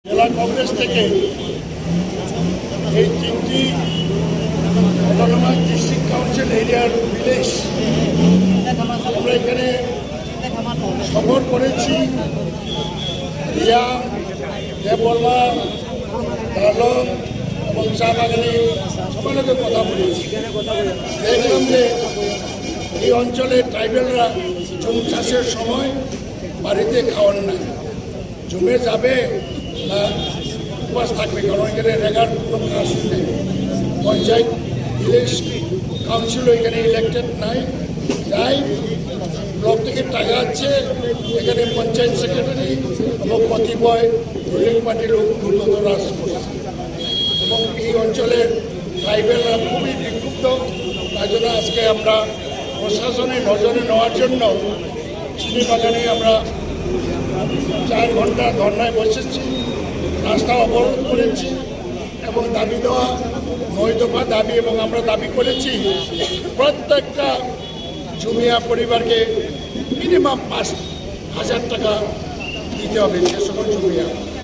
জেলা কংগ্রেস থেকে এই তিনটি অটোনমাস ডিস্ট্রিক্ট কাউন্সিল এরিয়ার ভিলেজ আমরা এখানে সফর করেছি। রিয়া, দেববর্মা, ডালম এবং চা বাগানে সবার লোকের কথা বলেছি। দেখলাম যে এই অঞ্চলের ট্রাইবেলরা জুম চাষের সময় বাড়িতে খাওয়ার নাই, জমে যাবে না উপাস থাকবে, কারণ এখানে রেগার কোনো কাজ নেই। পঞ্চায়েত ভিলেজ কাউন্সিলও এখানে ইলেক্টেড নাই, যাই ব্লক থেকে টাকা আছে এখানে পঞ্চায়েত সেক্রেটারি এবং কতিপয় রুলিং পার্টির লোক দ্রুত রাজ করছে এবং এই অঞ্চলের ট্রাইবেলরা খুবই বিক্ষুব্ধ। তাই জন্য আজকে আমরা প্রশাসনের নজরে নেওয়ার জন্য চিনি বাগানে আমরা 4 ঘন্টা ধর্নায় বসেছি, রাস্তা অবরোধ করেছি এবং দাবি দেওয়া 9 দফা দাবি এবং আমরা দাবি করেছি প্রত্যেকটা জুমিয়া পরিবারকে মিনিমাম 5,000 টাকা দিতে হবে সে সকল জুমিয়া।